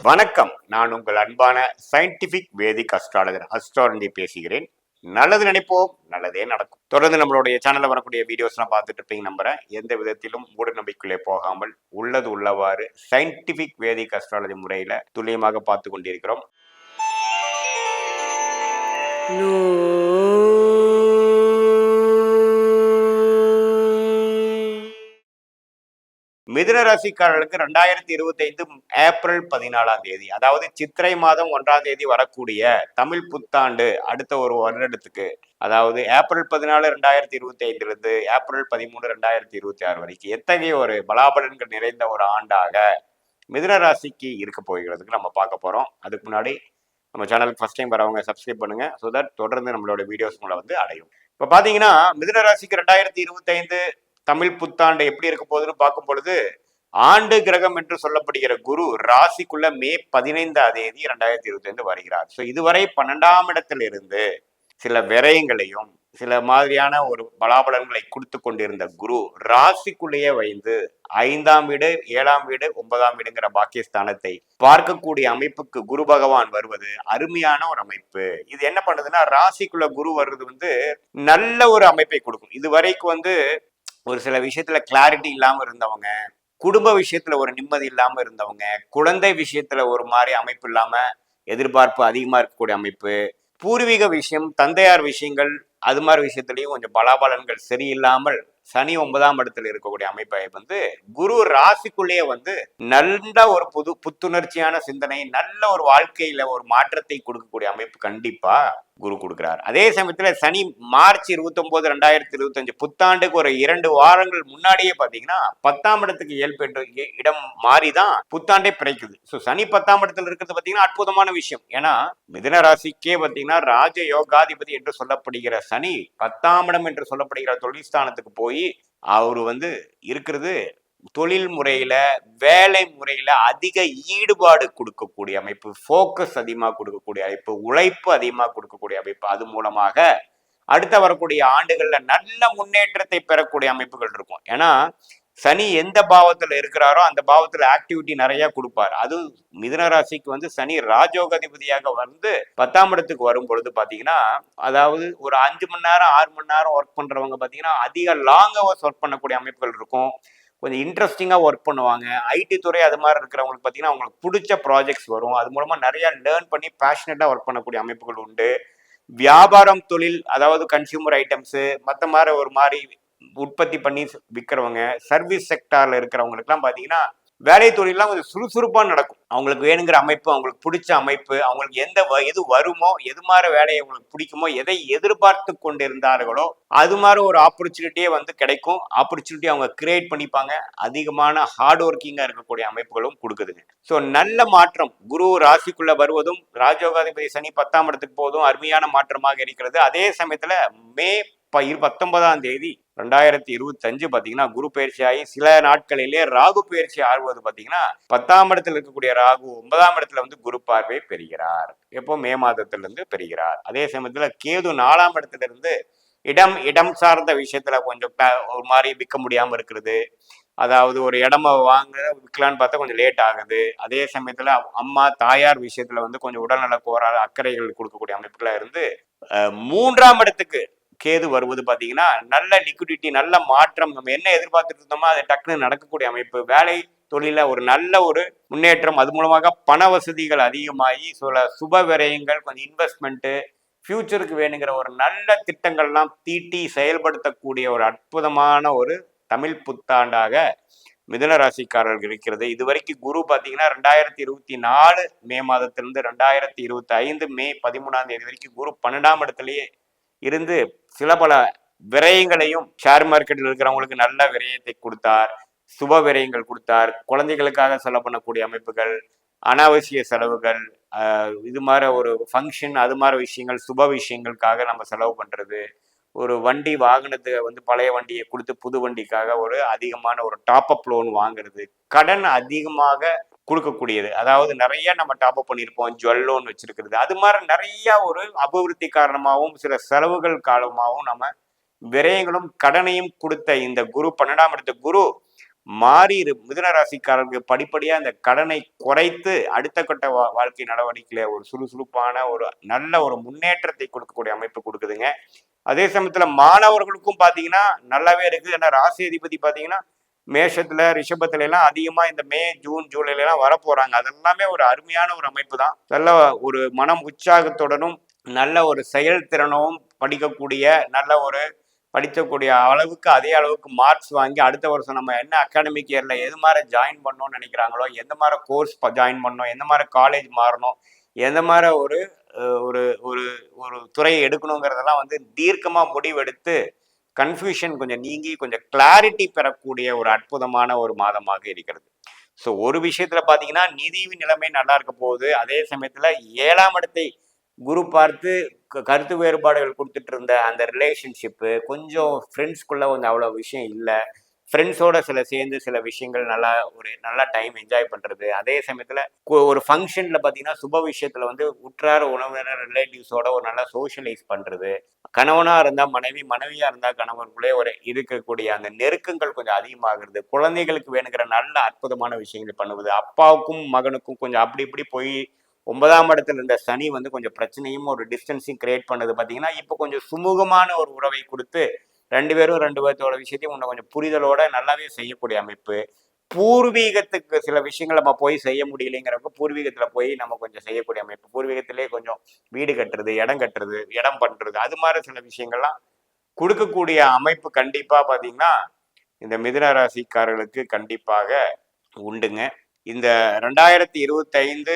வணக்கம். நான் உங்கள் அன்பான சயின்டிபிக் வேதிக் அஸ்ட்ராலஜி பேசுகிறேன். நல்லது நினைப்போம், நல்லதே நடக்கும். தொடர்ந்து நம்மளுடைய சேனல்ல வரக்கூடிய வீடியோஸ்லாம் பார்த்துட்டு இருப்பீங்க நம்புறேன். எந்த விதத்திலும் மூட நம்பிக்கைக்குள்ளே போகாமல் உள்ளது உள்ளவாறு சயின்டிபிக் வேதிக் அஸ்ட்ராலஜி முறையில துல்லியமாக பார்த்து கொண்டிருக்கிறோம். மிதுன ராசிக்காரர்களுக்கு 2025 ஏப்ரல் 14 அதாவது சித்திரை மாதம் 1 வரக்கூடிய தமிழ் புத்தாண்டு அடுத்த ஒரு வருடத்துக்கு, அதாவது ஏப்ரல் 14 2025 ஏப்ரல் 13 2026 வரைக்கும் எத்தகைய ஒரு பலாபலன்கள் நிறைந்த ஒரு ஆண்டாக மிதுன ராசிக்கு இருக்க போகிறதுக்கு நம்ம பார்க்க போறோம். அதுக்கு முன்னாடி நம்ம சேனலுக்கு ஃபர்ஸ்ட் டைம் வரவங்க சப்ஸ்கிரைப் பண்ணுங்க, ஸோ தட் தொடர்ந்து நம்மளோட வீடியோஸ் உங்களை அடையும். இப்போ பாத்தீங்கன்னா மிதுன ராசிக்கு 2025 தமிழ் புத்தாண்டு எப்படி இருக்க போகுதுன்னு பார்க்கும் பொழுது, ஆண்டு கிரகம் என்று சொல்லப்படுகிற குரு ராசிக்குள்ள மே 15 2025 வருகிறார். ஸோ இதுவரை 12ஆம் இடத்தில் இருந்து சில விரயங்களையும் சில மாதிரியான ஒரு பலாபலன்களை கொடுத்து கொண்டிருந்த குரு ராசிக்குள்ளேயே வைந்து 5ஆம் வீடு 7ஆம் வீடு 9ஆம் வீடுங்கிற பாக்கியஸ்தானத்தை பார்க்கக்கூடிய அமைப்புக்கு குரு பகவான் வருவது அருமையான ஒரு அமைப்பு. இது என்ன பண்ணுதுன்னா, ராசிக்குள்ள குரு வர்றது நல்ல ஒரு அமைப்பை கொடுக்கும். இது வரைக்கும் ஒரு சில விஷயத்துல கிளாரிட்டி இல்லாம இருந்தவங்க, குடும்ப விஷயத்துல ஒரு நிம்மதி இல்லாம இருந்தவங்க, குழந்தை விஷயத்துல ஒரு மாதிரி அமைப்பு இல்லாம எதிர்பார்ப்பு அதிகமா இருக்கக்கூடிய அமைப்பு, பூர்வீக விஷயம் தந்தையார் விஷயங்கள் அது மாதிரி விஷயத்திலையும் கொஞ்சம் பலாபலன்கள் சரியில்லாமல் சனி 9ஆம் இடத்துல இருக்கக்கூடிய அமைப்பை குரு ராசிக்குள்ளேயே நல்ல ஒரு புத்துணர்ச்சியான சிந்தனை, நல்ல ஒரு வாழ்க்கையில ஒரு மாற்றத்தை கொடுக்கக்கூடிய அமைப்பு கண்டிப்பா குரு கொடுக்கிறார். அதே சமயத்துல சனி மார்ச் 29 2025 புத்தாண்டுக்கு ஒரு 2 வாரங்கள் முன்னாடியே பாத்தீங்கன்னா 10ஆம் இடத்துக்கு இயல்பு இடம் மாறிதான் புத்தாண்டே பிறக்குது. ஸோ சனி 10ஆம் இடத்துல இருக்கிறது பாத்தீங்கன்னா அற்புதமான விஷயம். ஏன்னா மிதுன ராசிக்கே பாத்தீங்கன்னா ராஜ யோகாதிபதி என்று சொல்லப்படுகிற சனி 10ஆம் இடம் என்று சொல்லப்படுகிற தொழில் ஸ்தானத்துக்கு போய் அவரு இருக்கிறது தொழில் முறையில வேலை முறையில அதிக ஈடுபாடு கொடுக்கக்கூடிய அமைப்பு, ஃபோக்கஸ் அதிகமாக கொடுக்கக்கூடிய அமைப்பு, உழைப்பு அதிகமாக கொடுக்கக்கூடிய அமைப்பு. அது மூலமாக அடுத்த வரக்கூடிய ஆண்டுகள்ல நல்ல முன்னேற்றத்தை பெறக்கூடிய அமைப்புகள் இருக்கும். ஏன்னா சனி எந்த பாவத்துல இருக்கிறாரோ அந்த பாவத்துல ஆக்டிவிட்டி நிறைய கொடுப்பார். அது மிதுன ராசிக்கு சனி ராஜோகாதிபதியாக 10ஆம் இடத்துக்கு வரும் பொழுது பாத்தீங்கன்னா, அதாவது ஒரு 5 மணி நேரம் 6 மணி நேரம் ஒர்க் பண்றவங்க பாத்தீங்கன்னா அதிக லாங் ஹவர்ஸ் ஒர்க் பண்ணக்கூடிய அமைப்புகள் இருக்கும். கொஞ்சம் இன்ட்ரெஸ்டிங்காக ஒர்க் பண்ணுவாங்க. ஐடி துறை அது மாதிரி இருக்கிறவங்களுக்கு பார்த்தீங்கன்னா அவங்களுக்கு பிடிச்ச ப்ராஜெக்ட்ஸ் வரும். அது மூலமாக நிறைய லேர்ன் பண்ணி பேஷனட்டாக ஒர்க் பண்ணக்கூடிய அமைப்புகள் உண்டு. வியாபாரம் தொழில், அதாவது கன்சியூமர் ஐட்டம்ஸு மற்ற மாதிரி ஒரு மாதிரி உற்பத்தி பண்ணி விற்கிறவங்க, சர்வீஸ் செக்டாரில் இருக்கிறவங்களுக்குலாம் பார்த்தீங்கன்னா வேலை தொழிலாம் கொஞ்சம் சுறுசுறுப்பாக நடக்கும். அவங்களுக்கு வேணுங்கிற அமைப்பு, அவங்களுக்கு பிடிச்ச அமைப்பு, அவங்களுக்கு எது வருமோ, எது மாதிரி வேலையை அவங்களுக்கு பிடிக்குமோ, எதை எதிர்பார்த்து கொண்டு இருந்தார்களோ அது மாதிரி ஒரு ஆப்பர்ச்சுனிட்டியே கிடைக்கும். ஆப்பர்ச்சுனிட்டி அவங்க கிரியேட் பண்ணிப்பாங்க. அதிகமான ஹார்ட் ஒர்க்கிங்காக இருக்கக்கூடிய அமைப்புகளும் கொடுக்குதுங்க. ஸோ நல்ல மாற்றம் குரு ராசிக்குள்ள வருவதும் ராஜயோகாதிபதி சனி 10ஆம் இடத்துக்கு போவதும் அருமையான மாற்றமாக இருக்கிறது. அதே சமயத்துல மே 19ஆம் தேதி 2025 பாத்தீங்கன்னா குரு பயிற்சி ஆகி சில நாட்களிலே ராகு பயிற்சி ஆகுவது பாத்தீங்கன்னா 10ஆம் இடத்துல இருக்கக்கூடிய ராகு 9ஆம் இடத்துல குரு பார்வை பெறுகிறார். எப்போ மே மாதத்திலிருந்து பெறுகிறார். அதே சமயத்துல கேது 4ஆம் இடத்துல இருந்து இடம் சார்ந்த விஷயத்துல கொஞ்சம் ஒரு மாதிரி விற்க முடியாம இருக்கிறது. அதாவது ஒரு இடமா விற்கலான்னு பார்த்தா கொஞ்சம் லேட் ஆகுது. அதே சமயத்துல அம்மா தாயார் விஷயத்துல கொஞ்சம் உடல்நல கோராத அக்கறைகள் கொடுக்கக்கூடிய அமைப்புல இருந்து 3ஆம் இடத்துக்கு கேது வருவது பாத்தீங்கன்னா நல்ல லிக்விடிட்டி, நல்ல மாற்றம், நம்ம என்ன எதிர்பார்த்துட்டு இருந்தோமோ அது டக்குன்னு நடக்கக்கூடிய அமைப்பு, வேலை தொழில ஒரு நல்ல ஒரு முன்னேற்றம், அது மூலமாக பண வசதிகள் அதிகமாகி சுப விரயங்கள், கொஞ்சம் இன்வெஸ்ட்மெண்ட், ஃபியூச்சருக்கு வேணுங்கிற ஒரு நல்ல திட்டங்கள்லாம் தீட்டி செயல்படுத்தக்கூடிய ஒரு அற்புதமான ஒரு தமிழ் புத்தாண்டாக மிதுன ராசிக்காரர்கள் இருக்கிறது. இதுவரைக்கும் குரு பாத்தீங்கன்னா 2024 மே மாதத்திலிருந்து 2025 மே 13ஆம் தேதி வரைக்கும் குரு 12ஆம் இடத்திலேயே இருந்து சில பல விரயங்களையும், ஷேர் மார்க்கெட்டில் இருக்கிறவங்களுக்கு நல்ல விரயத்தை கொடுத்தார், சுப விரயங்கள் கொடுத்தார். குழந்தைகளுக்காக செலவு பண்ணக்கூடிய அமைப்புகள், அனாவசிய செலவுகள், இது மாதிரி ஒரு ஃபங்க்ஷன், அது மாதிரி விஷயங்கள், சுப விஷயங்களுக்காக நம்ம செலவு பண்றது, ஒரு வண்டி வாகனத்தை பழைய வண்டியை கொடுத்து புது வண்டிக்காக ஒரு அதிகமான ஒரு டாப் அப் லோன் வாங்குறது, கடன் அதிகமாக கொடுக்கக்கூடியது. அதாவது நிறைய நம்ம டாப் அப் பண்ணியிருப்போம், ஜுவல் லோன் வச்சிருக்கிறது, அது மாதிரி நிறைய ஒரு அபிவிருத்தி காரணமாகவும் சில செலவுகள் காலமாகவும் நம்ம விரயங்களும் கடனையும் கொடுத்த இந்த குரு 12ஆம் இடத்த குரு மாறி மிதுன ராசிக்காரர்களுக்கு படிப்படியா இந்த கடனை குறைத்து அடுத்த கட்ட வாழ்க்கை நடவடிக்கையில ஒரு சுறுசுறுப்பான ஒரு நல்ல ஒரு முன்னேற்றத்தை கொடுக்கக்கூடிய அமைப்பு கொடுக்குதுங்க. அதே சமயத்துல மாணவர்களுக்கும் பாத்தீங்கன்னா நல்லாவே இருக்குது. ஏன்னா ராசி அதிபதி பாத்தீங்கன்னா மேஷத்துல ரிஷபத்துல எல்லாம் அதிகமா இந்த மே ஜூன் ஜூலைல எல்லாம் வரப்போறாங்க. அதெல்லாமே ஒரு அருமையான ஒரு அமைப்பு தான். நல்ல ஒரு மனம் உற்சாகத்துடனும் நல்ல ஒரு செயல்திறனும் படிக்கக்கூடிய நல்ல ஒரு படிக்கக்கூடிய அளவுக்கு அதே அளவுக்கு மார்க்ஸ் வாங்கி அடுத்த வருஷம் நம்ம என்ன அகாடமிக் இயர்ல எது மாதிரி ஜாயின் பண்ணணும்னு நினைக்கிறாங்களோ, எந்த மாதிரி கோர்ஸ் ஜாயின் பண்ணணும், எந்த மாதிரி காலேஜ் மாறணும், எந்த மாதிரி ஒரு ஒரு ஒரு ஒரு துறையை எடுக்கணுங்கிறதெல்லாம் வந்து தீர்க்கமா முடிவெடுத்து கன்ஃபியூஷன் கொஞ்சம் நீங்கி கொஞ்சம் கிளாரிட்டி பெறக்கூடிய ஒரு அற்புதமான ஒரு மாதமாக இருக்கிறது. ஸோ ஒரு விஷயத்துல பாத்தீங்கன்னா நிதி நிலைமை நல்லா இருக்க போகுது. அதே சமயத்துல 7ஆம் இடத்தை குரு பார்த்து கருத்து வேறுபாடுகள் கொடுத்துட்டு இருந்த அந்த ரிலேஷன்ஷிப்பு கொஞ்சம் ஃப்ரெண்ட்ஸ்குள்ள கொஞ்சம் அவ்வளோ விஷயம் இல்லை. ஃப்ரெண்ட்ஸோட சேர்ந்து சில விஷயங்கள் நல்லா ஒரு நல்லா டைம் என்ஜாய் பண்றது. அதே சமயத்துல ஒரு ஃபங்க்ஷன்ல பாத்தீங்கன்னா சுப விஷயத்துல வந்து உற்றார உறவினர் ரிலேட்டிவ்ஸோட ஒரு நல்லா சோஷியலைஸ் பண்றது. கணவனா இருந்தா மனைவி, மனைவியா இருந்தா கணவனுக்குள்ளே ஒரு இருக்கக்கூடிய அந்த நெருக்கங்கள் கொஞ்சம் அதிகமாகிறது. குழந்தைகளுக்கு வேணுங்கிற நல்ல அற்புதமான விஷயங்களை பண்ணுவது. அப்பாவுக்கும் மகனுக்கும் கொஞ்சம் அப்படி இப்படி போய் 9ஆம் இடத்துல இருந்த சனி வந்து கொஞ்சம் பிரச்சனையும் ஒரு டிஸ்டன்ஸையும் கிரியேட் பண்ணது பார்த்தீங்கன்னா இப்போ கொஞ்சம் சுமூகமான ஒரு உறவை கொடுத்து ரெண்டு பேரும் ரெண்டு பேர்த்தோட விஷயத்தையும் உன்னை கொஞ்சம் புரிதலோட நல்லாவே செய்யக்கூடிய அமைப்பு. பூர்வீகத்துக்கு சில விஷயங்கள் நம்ம போய் செய்ய முடியலைங்கிறப்ப பூர்வீகத்துல போய் நம்ம கொஞ்சம் செய்யக்கூடிய அமைப்பு. பூர்வீகத்திலே கொஞ்சம் வீடு கட்டுறது, இடம் கட்டுறது, இடம் பண்றது, அது மாதிரி சில விஷயங்கள்லாம் கொடுக்கக்கூடிய அமைப்பு கண்டிப்பா பாத்தீங்கன்னா இந்த மிதுன ராசிக்காரர்களுக்கு கண்டிப்பாக உண்டுங்க. இந்த 2025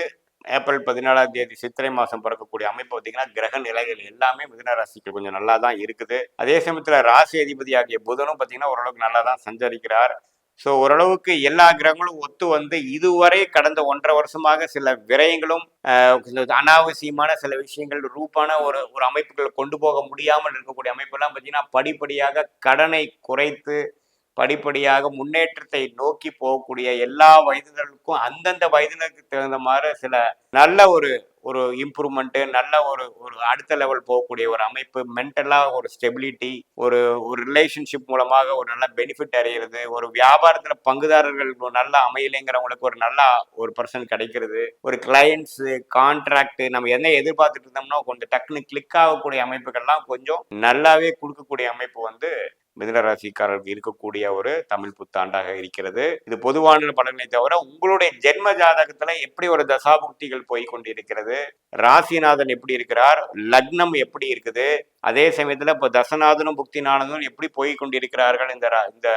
ஏப்ரல் 14ஆம் தேதி சித்திரை மாசம் பிறக்கக்கூடிய அமைப்பு பார்த்தீங்கன்னா கிரக நிலைகள் எல்லாமே மிதுன ராசிக்கு கொஞ்சம் நல்லா தான் இருக்குது. அதே சமயத்துல ராசி அதிபதி ஆகிய புதனும் பார்த்தீங்கன்னா ஓரளவுக்கு நல்லா தான் சஞ்சரிக்கிறார். ஸோ ஓரளவுக்கு எல்லா கிரகங்களும் ஒத்து வந்து இதுவரை கடந்த 1.5 வருஷமாக சில விரயங்களும் அனாவசியமான சில விஷயங்கள் ரூபான ஒரு ஒரு அமைப்புகளை கொண்டு போக முடியாமல் இருக்கக்கூடிய அமைப்பெல்லாம் பார்த்தீங்கன்னா படிப்படியாக கடனை குறைத்து படிப்படியாக முன்னேற்றத்தை நோக்கி போகக்கூடிய எல்லா வயதினருக்கும் அந்தந்த வயதினருக்கு தகுந்த மாதிரி சில நல்ல ஒரு ஒரு இம்ப்ரூவ்மெண்ட்டு, நல்ல ஒரு ஒரு அடுத்த லெவல் போகக்கூடிய ஒரு அமைப்பு, மென்டலா ஒரு ஸ்டெபிலிட்டி, ஒரு ஒரு ரிலேஷன்ஷிப் மூலமாக ஒரு நல்ல பெனிஃபிட் அடைகிறது, ஒரு வியாபாரத்துல பங்குதாரர்கள் நல்லா அமையலைங்கிறவங்களுக்கு ஒரு நல்ல ஒரு பர்சன் கிடைக்கிறது, ஒரு கிளையன்ஸ் கான்ட்ராக்ட் நம்ம என்ன எதிர்பார்த்துட்டு இருந்தோம்னா கொஞ்சம் டக்குன்னு கிளிக் ஆகக்கூடிய அமைப்புகள்லாம் கொஞ்சம் நல்லாவே கொடுக்கக்கூடிய அமைப்பு வந்து மிதுன ராசிக்காரர்களுக்கு இருக்கக்கூடிய ஒரு தமிழ் புத்தாண்டாக இருக்கிறது. இது பொதுவான பலனை தவிர உங்களுடைய ஜென்ம ஜாதகத்துல எப்படி ஒரு தசாபுக்திகள் போய் கொண்டிருக்கிறது, ராசிநாதன் எப்படி இருக்கிறார், லக்னம் எப்படி இருக்குது, அதே சமயத்துல இப்ப தசநாதனும் புக்திநாதனும் எப்படி போய் கொண்டிருக்கிறார்கள் இந்த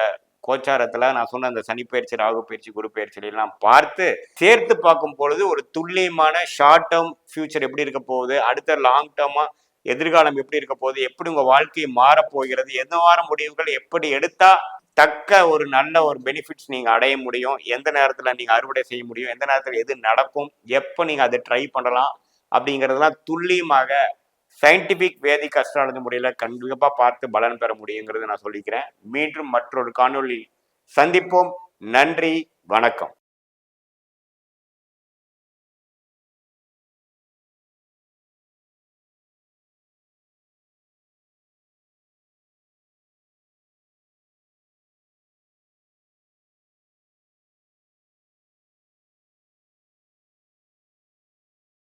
கோச்சாரத்துல நான் சொன்ன அந்த சனி பயிற்சி, ராகு பயிற்சி, குரு பயிற்சி எல்லாம் பார்த்து சேர்த்து பார்க்கும் பொழுது ஒரு துல்லியமான ஷார்ட் டேர்ம் ஃபியூச்சர் எப்படி இருக்க போகுது, அடுத்த லாங் டேர்மா எதிர்காலம் எப்படி இருக்க போகுது, எப்படி உங்க வாழ்க்கை மாறப்போகிறது, எந்தவார முடிவுகள் எப்படி எடுத்தா தக்க ஒரு நல்ல ஒரு பெனிஃபிட்ஸ் நீங்க அடைய முடியும், எந்த நேரத்துல நீங்க அறுவடை செய்ய முடியும், எந்த நேரத்துல எது நடக்கும், எப்போ நீங்க அதை ட்ரை பண்ணலாம் அப்படிங்கிறதுலாம் துல்லியமாக சயின்டிபிக் வேதிக் அஸ்ட்ராலஜி முறையில கண்டிப்பா பார்த்து பலன் பெற முடியுங்கிறது நான் சொல்லிக்கிறேன். மீண்டும் மற்றொரு காணொளி சந்திப்போம். நன்றி, வணக்கம்.